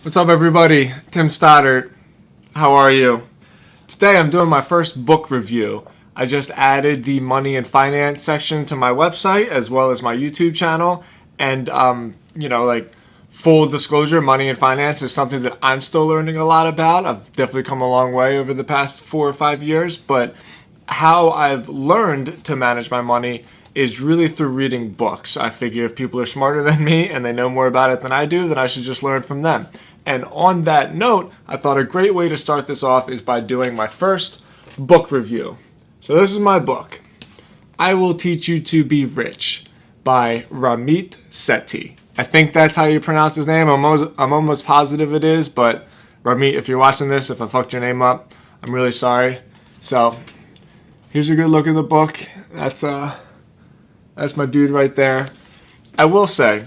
What's up, everybody? Tim Stoddard. How are you? Today I'm doing my first book review. I just added the money and finance section to my website as well as my YouTube channel. And, full disclosure, money and finance is something that I'm still learning a lot about. I've definitely come a long way over the past 4 or 5 years, but how I've learned to manage my money is really through reading books. I figure if people are smarter than me and they know more about it than I do, then I should just learn from them. And on that note, I thought a great way to start this off is by doing my first book review. So this is my book, I Will Teach You to Be Rich by Ramit Sethi. I think that's how you pronounce his name. I'm almost positive it is, but Ramit, if you're watching this, if I fucked your name up, I'm really sorry. So here's a good look at the book. That's my dude right there. I will say,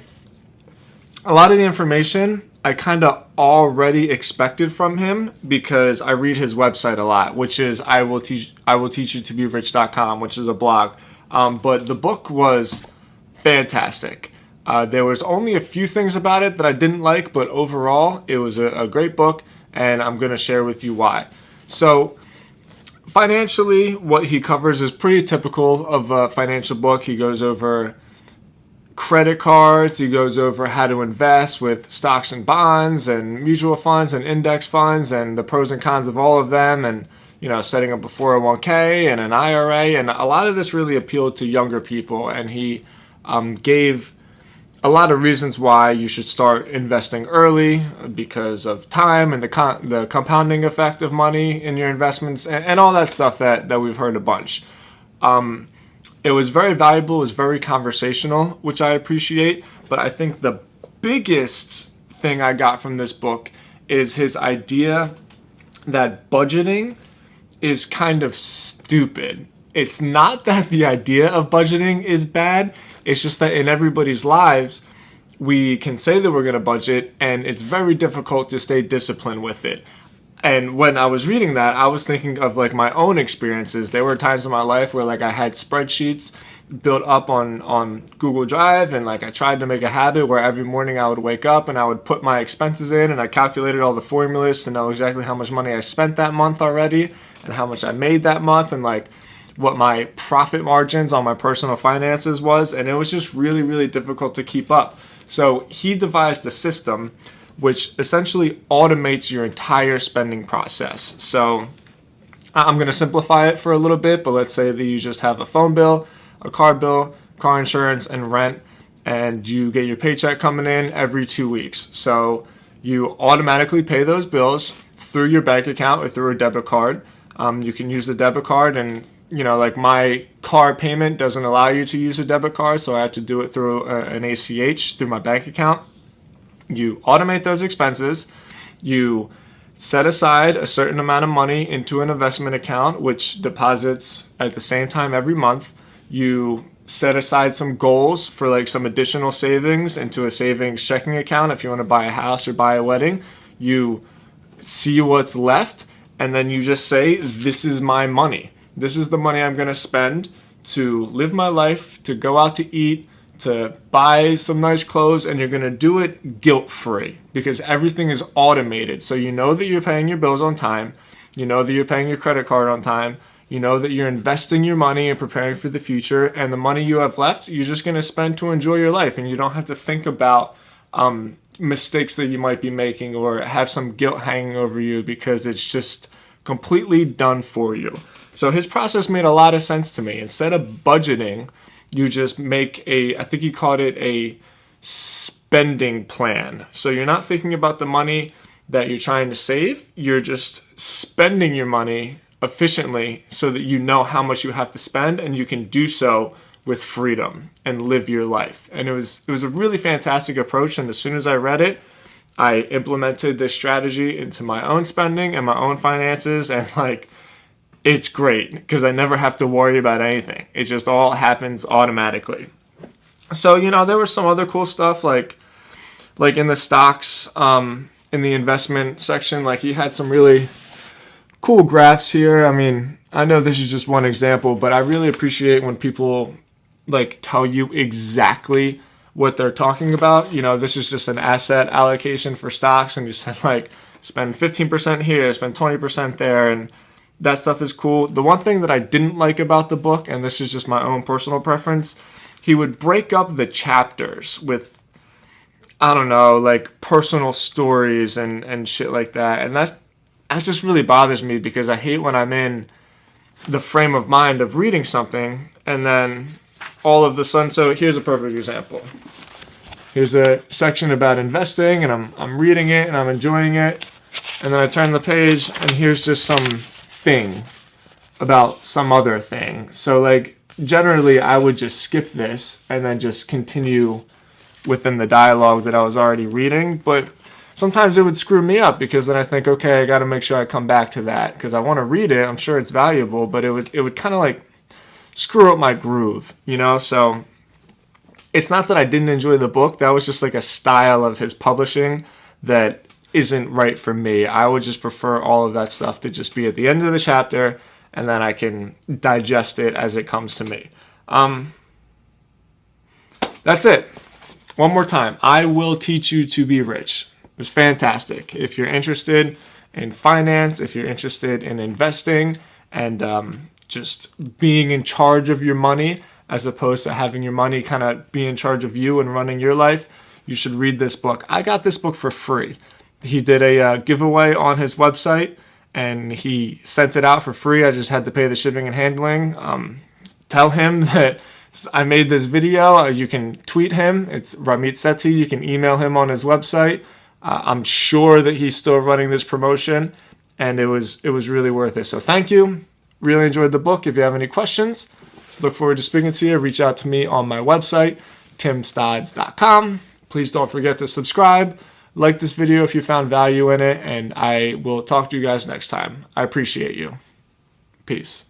a lot of the information I kind of already expected from him because I read his website a lot, which is I will teach you to be rich.com, which is a blog. But the book was fantastic. There was only a few things about it that I didn't like, but overall it was a great book, and I'm going to share with you why. So financially, what he covers is pretty typical of a financial book. He goes over credit cards, he goes over how to invest with stocks and bonds and mutual funds and index funds and the pros and cons of all of them, and setting up a 401k and an IRA. And a lot of this really appealed to younger people, and he gave a lot of reasons why you should start investing early because of time and the compounding effect of money in your investments and all that stuff that we've heard a bunch. It was very valuable, it was very conversational, which I appreciate, but I think the biggest thing I got from this book is his idea that budgeting is kind of stupid. It's not that the idea of budgeting is bad, it's just that in everybody's lives, we can say that we're going to budget, and it's very difficult to stay disciplined with it. And when I was reading that, I was thinking of my own experiences. There were times in my life where I had spreadsheets built up on Google Drive, and I tried to make a habit where every morning I would wake up and I would put my expenses in, and I calculated all the formulas to know exactly how much money I spent that month already and how much I made that month, and what my profit margins on my personal finances was, and it was just really, really difficult to keep up. So he devised a system which essentially automates your entire spending process. So I'm going to simplify it for a little bit, but let's say that you just have a phone bill, a car bill, car insurance, and rent, and you get your paycheck coming in every 2 weeks. So you automatically pay those bills through your bank account or through a debit card. You can use the debit card, and my car payment doesn't allow you to use a debit card, so I have to do it through an ACH through my bank account. You automate those expenses. You set aside a certain amount of money into an investment account, which deposits at the same time every month. You set aside some goals for some additional savings into a savings checking account if you want to buy a house or buy a wedding. You see what's left, and then you just say, this is my money. This is the money I'm going to spend to live my life, to go out to eat, to buy some nice clothes, and you're going to do it guilt-free because everything is automated. So you know that you're paying your bills on time. You know that you're paying your credit card on time. You know that you're investing your money and preparing for the future, and the money you have left, you're just going to spend to enjoy your life, and you don't have to think about mistakes that you might be making or have some guilt hanging over you because it's just completely done for you. So his process made a lot of sense to me. Instead of budgeting, you just make I think he called it a spending plan. So you're not thinking about the money that you're trying to save. You're just spending your money efficiently so that you know how much you have to spend, and you can do so with freedom and live your life. And it was a really fantastic approach. And as soon as I read it, I implemented this strategy into my own spending and my own finances, and it's great because I never have to worry about anything. It just all happens automatically. So, there was some other cool stuff like in the stocks, in the investment section, he had some really cool graphs here. I mean, I know this is just one example, but I really appreciate when people tell you exactly what they're talking about. You know, this is just an asset allocation for stocks, and you said like spend 15% here, spend 20% there, and that stuff is cool. The one thing that I didn't like about the book, and this is just my own personal preference, he would break up the chapters with, I don't know, like personal stories and shit like that. And that just really bothers me, because I hate when I'm in the frame of mind of reading something and then all of the sudden, so here's a perfect example. Here's a section about investing, and I'm reading it and I'm enjoying it, and then I turn the page and here's just some thing about some other thing. So like generally I would just skip this and then just continue within the dialogue that I was already reading, but sometimes it would screw me up, because then I think, okay, I got to make sure I come back to that because I want to read it. I'm sure it's valuable, but it would kind of like screw up my groove, you know? So it's not that I didn't enjoy the book. That was just like a style of his publishing that isn't right for me. I would just prefer all of that stuff to just be at the end of the chapter, and then I can digest it as it comes to me. That's it. One more time. I Will Teach You to Be Rich. It's fantastic. If you're interested in finance, if you're interested in investing, and just being in charge of your money, as opposed to having your money kind of be in charge of you and running your life, you should read this book. I got this book for free. He did a giveaway on his website, and he sent it out for free. I just had to pay the shipping and handling. Tell him that I made this video. You can tweet him. It's Ramit Sethi. You can email him on his website. I'm sure that he's still running this promotion, and it was really worth it. So thank you. Really enjoyed the book. If you have any questions, look forward to speaking to you. Reach out to me on my website, timstodds.com. Please don't forget to subscribe. Like this video if you found value in it, and I will talk to you guys next time. I appreciate you. Peace.